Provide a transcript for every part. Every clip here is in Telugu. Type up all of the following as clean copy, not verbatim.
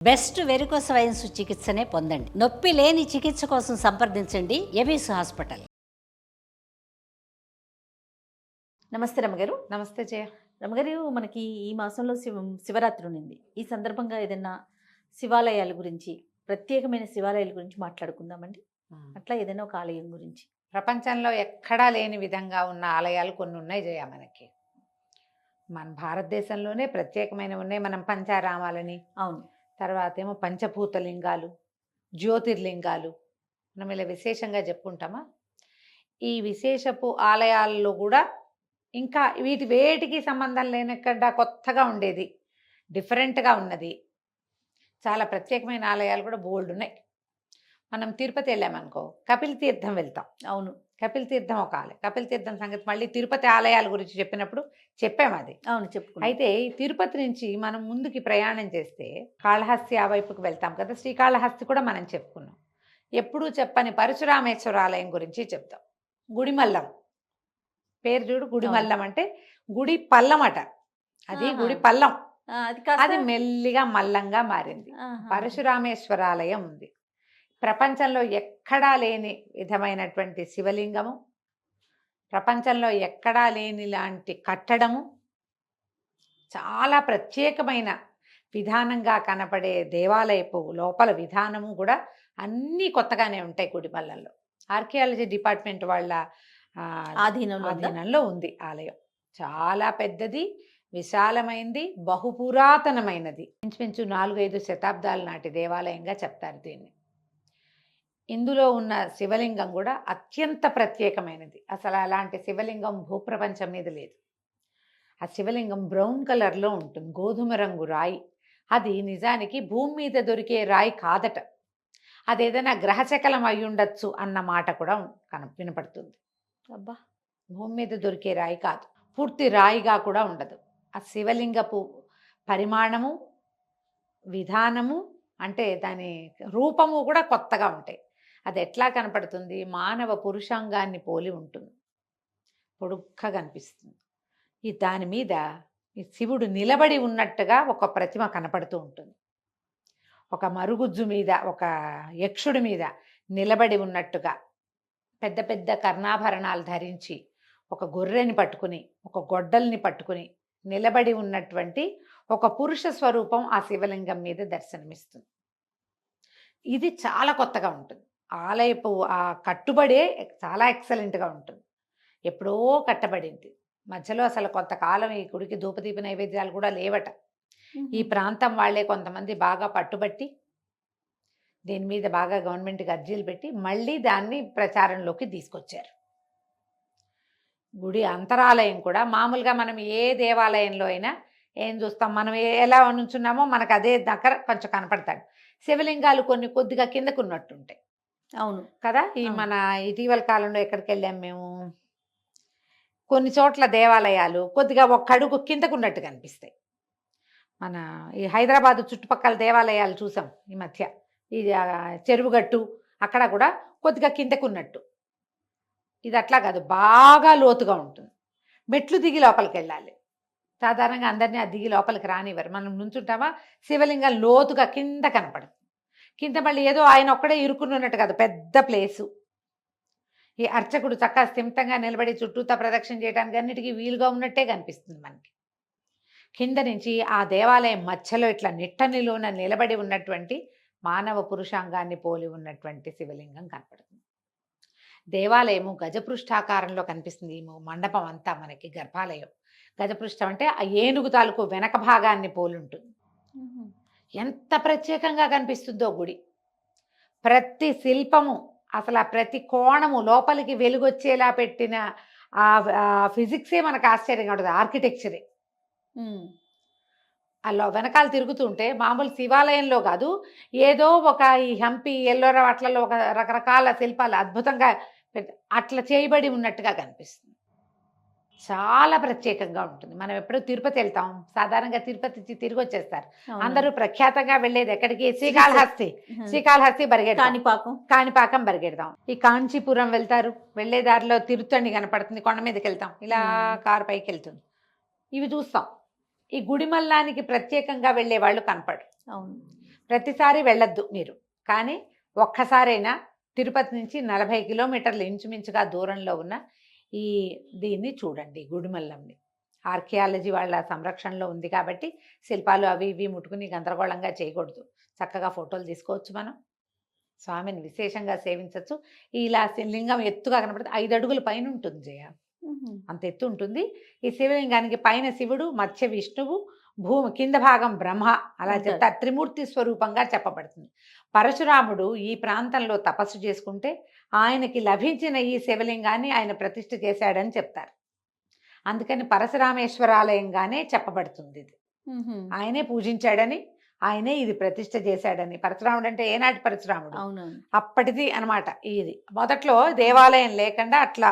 బెస్ట్ వెరికోస్ వెయిన్స్ చికిత్సనే పొందండి. నొప్పి లేని చికిత్స కోసం సంప్రదించండి ఎవిస్ హాస్పిటల్. నమస్తే రమ్మగారు. నమస్తే జయ. రమ్మగారు, మనకి ఈ మాసంలో శివరాత్రి ఉంది. ఈ సందర్భంగా ఏదైనా శివాలయాల గురించి, ప్రత్యేకమైన శివాలయాల గురించి మాట్లాడుకుందామండి. అట్లా ఏదైనా ఒక ఆలయం గురించి. ప్రపంచంలో ఎక్కడా లేని విధంగా ఉన్న ఆలయాలు కొన్ని ఉన్నాయి జయ. మనకి మన భారతదేశంలోనే ప్రత్యేకమైన ఉన్నాయి. మనం పంచారామాలని, అవును, తర్వాత ఏమో పంచభూతలింగాలు, జ్యోతిర్లింగాలు, మనం ఇలా విశేషంగా చెప్పుకుంటామా. ఈ విశేషపు ఆలయాల్లో కూడా ఇంకా వేటికి సంబంధం లేనక్కడ కొత్తగా ఉండేది, డిఫరెంట్గా ఉన్నది, చాలా ప్రత్యేకమైన ఆలయాలు కూడా బోల్డ్ ఉన్నాయి. మనం తిరుపతి వెళ్ళామనుకో, కపిల తీర్థం వెళ్తాం. అవును, కపిల తీర్థం ఒక ఆలయం. కపిల తీర్థం సంగతి మళ్ళీ తిరుపతి ఆలయాల గురించి చెప్పినప్పుడు చెప్పాము అది. అవును, చెప్పుకున్నాం. అయితే ఈ తిరుపతి నుంచి మనం ముందుకి ప్రయాణం చేస్తే కాళహస్తి ఆ వైపుకి వెళ్తాం కదా. శ్రీకాళహస్తి కూడా మనం చెప్పుకున్నాం. ఎప్పుడూ చెప్పని పరశురామేశ్వర ఆలయం గురించి చెప్తాం. గుడిమల్లం పేరు చూడు. గుడిమల్లం అంటే గుడి పల్లం అట. అది గుడి పల్లం, అది మెల్లిగా మల్లంగా మారింది. పరశురామేశ్వర ఆలయం ఉంది. ప్రపంచంలో ఎక్కడా లేని విధమైనటువంటి శివలింగము, ప్రపంచంలో ఎక్కడా లేని లాంటి కట్టడము, చాలా ప్రత్యేకమైన విధానంగా కనపడే దేవాలయపు లోపల విధానము కూడా అన్నీ కొత్తగానే ఉంటాయి. గుడిమల్లంలో ఆర్కియాలజీ డిపార్ట్మెంట్ వాళ్ళ ఆధీనంలో ఉంది ఆలయం. చాలా పెద్దది, విశాలమైంది, బహుపురాతనమైనది. ఇంచుమించు 4-5 శతాబ్దాల నాటి దేవాలయంగా చెప్తారు దీన్ని. ఇందులో ఉన్న శివలింగం కూడా అత్యంత ప్రత్యేకమైనది. అసలు అలాంటి శివలింగం భూప్రపంచం మీద లేదు. ఆ శివలింగం బ్రౌన్ కలర్లో ఉంటుంది, గోధుమ రంగు రాయి. అది నిజానికి భూమి మీద దొరికే రాయి కాదట. అదేదైనా గ్రహశకలం అయి ఉండొచ్చు అన్న మాట కూడా వినపడుతుంది. అబ్బా, భూమి మీద దొరికే రాయి కాదు, పూర్తి రాయిగా కూడా ఉండదు. ఆ శివలింగపు పరిమాణము, విధానము, అంటే దాని రూపము కూడా కొత్తగా ఉంటాయి. అది ఎట్లా కనపడుతుంది? మానవ పురుషాంగాన్ని పోలి ఉంటుంది, పొడుగ్గా కనిపిస్తుంది. ఈ దాని మీద ఈ శివుడు నిలబడి ఉన్నట్టుగా ఒక ప్రతిమ కనపడుతూ ఉంటుంది. ఒక మరుగుజ్జు మీద, ఒక యక్షుడి మీద నిలబడి ఉన్నట్టుగా, పెద్ద పెద్ద కర్ణాభరణాలు ధరించి, ఒక గొర్రెని పట్టుకుని, ఒక గొడ్డల్ని పట్టుకుని నిలబడి ఉన్నటువంటి ఒక పురుష స్వరూపం ఆ శివలింగం మీద దర్శనమిస్తుంది. ఇది చాలా కొత్తగా ఉంటుంది. ఆలయపు ఆ కట్టుబడే చాలా ఎక్సలెంట్గా ఉంటుంది. ఎప్పుడో కట్టబడింది. మధ్యలో అసలు కొంతకాలం ఈ గుడికి ధూపదీప నైవేద్యాలు కూడా లేవట. ఈ ప్రాంతం వాళ్ళే కొంతమంది బాగా పట్టుబట్టి దీని మీద బాగా గవర్నమెంట్కి అర్జీలు పెట్టి మళ్ళీ దాన్ని ప్రచారంలోకి తీసుకొచ్చారు. గుడి అంతరాలయం కూడా మామూలుగా మనం ఏ దేవాలయంలో అయినా ఏం చూస్తాం, మనం ఎలా నుంచున్నామో మనకు అదే దగ్గర కొంచెం కనపడతాడు. శివలింగాలు కొన్ని కొద్దిగా కిందకున్నట్టుంటాయి. అవును కదా. ఈ మన ఇటీవల కాలంలో ఎక్కడికి వెళ్ళాం మేము, కొన్ని చోట్ల దేవాలయాలు కొద్దిగా ఒక అడుగు కిందకున్నట్టు కనిపిస్తాయి. మన ఈ హైదరాబాదు చుట్టుపక్కల దేవాలయాలు చూసాం ఈ మధ్య. ఈ చెరువుగట్టు అక్కడ కూడా కొద్దిగా కిందకున్నట్టు. ఇది అట్లా కాదు, బాగా లోతుగా ఉంటుంది. మెట్లు దిగి లోపలికి వెళ్ళాలి. సాధారణంగా అందరినీ ఆ దిగి లోపలికి రానివ్వరు. మనం నుంచుంటామా, శివలింగం లోతుగా కింద కనపడదు. కింద మళ్ళీ ఏదో ఆయన ఒక్కడే ఇరుక్కున్నట్టు కాదు, పెద్ద ప్లేసు. ఈ అర్చకుడు చక్కగా స్థిమితంగా నిలబడి చుట్టూతా ప్రదక్షిణ చేయడానికి అన్నిటికీ వీలుగా ఉన్నట్టే కనిపిస్తుంది మనకి. కింద నుంచి ఆ దేవాలయం మధ్యలో ఇట్లా నిట్టనిలోన నిలబడి ఉన్నటువంటి మానవ పురుషాంగాన్ని పోలి ఉన్నటువంటి శివలింగం కనపడుతుంది. దేవాలయము గజపృష్ఠాకారంలో కనిపిస్తుంది. ఈ మండపం అంతా మనకి గర్భాలయం. గజపృష్ఠం అంటే ఆ ఏనుగు తాలూకు వెనక భాగాన్ని పోలుంటుంది. ఎంత ప్రత్యేకంగా కనిపిస్తుందో గుడి. ప్రతి శిల్పము, అసలు ఆ ప్రతి కోణము, లోపలికి వెలుగొచ్చేలా పెట్టిన ఆ ఫిజిక్సే మనకు ఆశ్చర్యంగా ఉంటుంది, ఆర్కిటెక్చరే. అలా వెనకాల తిరుగుతుంటే మామూలు శివాలయంలో కాదు, ఏదో ఒక ఈ హంపి, ఎల్లోరా అట్లలో ఒక రకరకాల శిల్పాలు అద్భుతంగా అట్లా చేయబడి ఉన్నట్టుగా కనిపిస్తుంది. చాలా ప్రత్యేకంగా ఉంటుంది. మనం ఎప్పుడూ తిరుపతి వెళ్తాం, సాధారణంగా తిరుపతి తిరిగి వచ్చేస్తారు అందరూ. ప్రఖ్యాతంగా వెళ్ళేది ఎక్కడికి? శ్రీకాళహస్తి. శ్రీకాళహస్తి బరిగెడతాం, కాణిపాకం బరిగెడతాం. ఈ కాంచీపురం వెళ్తారు, వెళ్ళే దారిలో తిరుత్తణి కనపడుతుంది, కొండ మీదకి వెళ్తాం, ఇలా కారు పైకి వెళ్తుంది. ఇవి చూస్తాం. ఈ గుడిమల్లానికి ప్రత్యేకంగా వెళ్ళే వాళ్ళు కనపడరు. అవును, ప్రతిసారి వెళ్ళొద్దు మీరు, కానీ ఒక్కసారైనా తిరుపతి నుంచి 40 కిలోమీటర్లు ఇంచుమించుగా దూరంలో ఉన్న ఈ దీన్ని చూడండి, గుడిమల్లంని. ఆర్కియాలజీ వాళ్ళ సంరక్షణలో ఉంది కాబట్టి శిల్పాలు అవి ఇవి ముట్టుకుని గందరగోళంగా చేయకూడదు. చక్కగా ఫోటోలు తీసుకోవచ్చు, మనం స్వామిని విశేషంగా సేవించవచ్చు. ఇలా లింగం ఎత్తుగా కనపడుతుంది, 5 అడుగుల పైన ఉంటుంది జయ, అంత ఎత్తు ఉంటుంది. ఈ శివలింగానికి పైన శివుడు, మధ్య విష్ణువు, భూమి కింద భాగం బ్రహ్మ, అలా చెప్తారు. త్రిమూర్తి స్వరూపంగా చెప్పబడుతుంది. పరశురాముడు ఈ ప్రాంతంలో తపస్సు చేసుకుంటే ఆయనకి లభించిన ఈ శివలింగాన్ని ఆయన ప్రతిష్ఠ చేశాడని చెప్తారు. అందుకని పరశురామేశ్వరాలయంగానే చెప్పబడుతుంది ఇది. ఆయనే పూజించాడని, ఆయనే ఇది ప్రతిష్ఠ చేశాడని. పరశురాముడు అంటే ఏనాటి పరశురాముడు? అవునవును. అప్పటిది అనమాట. ఇది మొదట్లో దేవాలయం లేకుండా అట్లా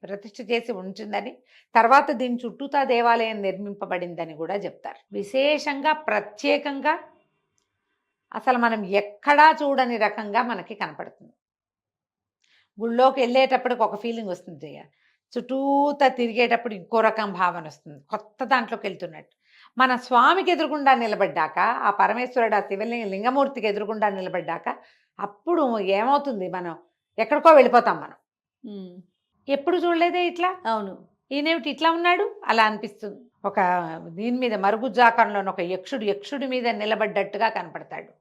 ప్రతిష్ఠ చేసి ఉంటుందని, తర్వాత దీని చుట్టూతా దేవాలయం నిర్మింపబడిందని కూడా చెప్తారు. విశేషంగా ప్రత్యేకంగా అసలు మనం ఎక్కడా చూడని రకంగా మనకి కనపడుతుంది. గుళ్ళోకి వెళ్ళేటప్పటికి ఒక ఫీలింగ్ వస్తుంది జయ, చుట్టూతా తిరిగేటప్పుడు ఇంకో రకం భావన వస్తుంది, కొత్త దాంట్లోకి వెళ్తున్నట్టు. మన స్వామికి ఎదురుగుండా నిలబడ్డాక, ఆ పరమేశ్వరుడు ఆ లింగమూర్తికి ఎదురుగుండా నిలబడ్డాక అప్పుడు ఏమవుతుంది, మనం ఎక్కడికో వెళ్ళిపోతాం. మనం ఎప్పుడు చూడలేదే ఇట్లా, అవును, ఈయనేమిటి ఇట్లా ఉన్నాడు అలా అనిపిస్తుంది. ఒక దీని మీద మరుగుజ్జాకారంలోని ఒక యక్షుడి మీద నిలబడ్డట్టుగా కనపడతాడు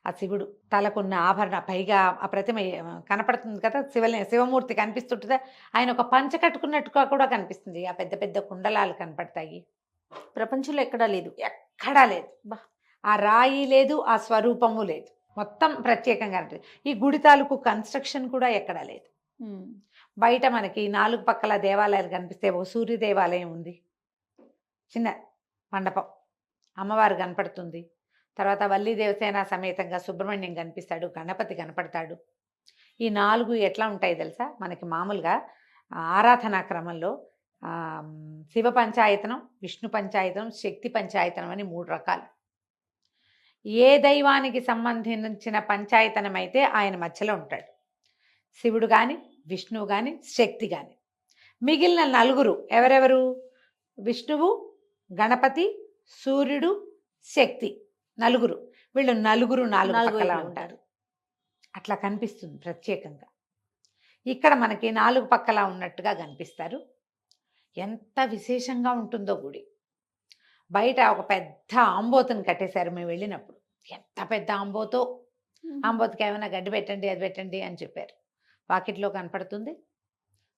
ఆ శివుడు. తలకున్న ఆభరణ, పైగా ఆ ప్రతిమ కనపడుతుంది కదా, శివమూర్తి కనిపిస్తుంటుందా, ఆయన ఒక పంచ కట్టుకున్నట్టుగా కూడా కనిపిస్తుంది. ఆ పెద్ద పెద్ద కుండలాలు కనపడతాయి. ప్రపంచంలో ఎక్కడా లేదు, ఎక్కడా లేదు. ఆ రాయి లేదు, ఆ స్వరూపము లేదు, మొత్తం ప్రత్యేకంగా ఉంటుంది. ఈ గుడి తాలూకు కన్స్ట్రక్షన్ కూడా ఎక్కడా లేదు. బయట మనకి 4 పక్కల దేవాలయాలు కనిపిస్తే, ఒక సూర్య దేవాలయం ఉంది, చిన్న మండపం, అమ్మవారు కనపడుతుంది. తర్వాత వల్లి దేవసేన సమేతంగా సుబ్రహ్మణ్యం కనిపిస్తాడు, గణపతి కనపడతాడు. ఈ 4 ఎట్లా ఉంటాయి తెలుసా, మనకి మామూలుగా ఆరాధనా క్రమంలో శివ పంచాయతనం, విష్ణు పంచాయతనం, శక్తి పంచాయతనం అని 3 రకాలు. ఏ దైవానికి సంబంధించిన పంచాయతనం అయితే ఆయన మధ్యలో ఉంటాడు, శివుడు కానీ, విష్ణువు కానీ, శక్తి కానీ. మిగిలిన 4 ఎవరెవరు? విష్ణువు, గణపతి, సూర్యుడు, శక్తి, 4. వీళ్ళు 4 పక్కలా ఉంటారు. అట్లా కనిపిస్తుంది ప్రత్యేకంగా. ఇక్కడ మనకి 4 పక్కలా ఉన్నట్టుగా కనిపిస్తారు. ఎంత విశేషంగా ఉంటుందో గుడి. బయట ఒక పెద్ద ఆంబోతుని కట్టేశారు మేము వెళ్ళినప్పుడు. ఎంత పెద్ద ఆంబోతో, ఆంబోతుకి ఏమైనా గడ్డి పెట్టండి, అది పెట్టండి అని చెప్పారు. వాకిట్లో కనపడుతుంది.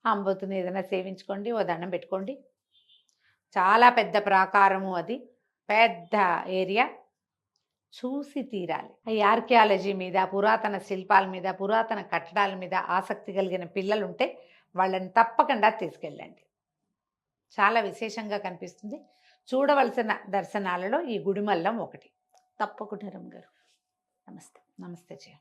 ఆంబోతుని ఏదైనా సేవించుకోండి, ఓ దండం పెట్టుకోండి. చాలా పెద్ద ప్రాకారము, అది పెద్ద ఏరియా, చూసి తీరాలి. ఈ ఆర్కియాలజీ మీద, పురాతన శిల్పాల మీద, పురాతన కట్టడాల మీద ఆసక్తి కలిగిన పిల్లలు ఉంటే వాళ్ళని తప్పకుండా తీసుకెళ్ళండి. చాలా విశేషంగా కనిపిస్తుంది. చూడవలసిన దర్శనాలలో ఈ గుడిమల్లం ఒకటి. తప్పకుండా రమ్మ గారు. నమస్తే. నమస్తే జయ.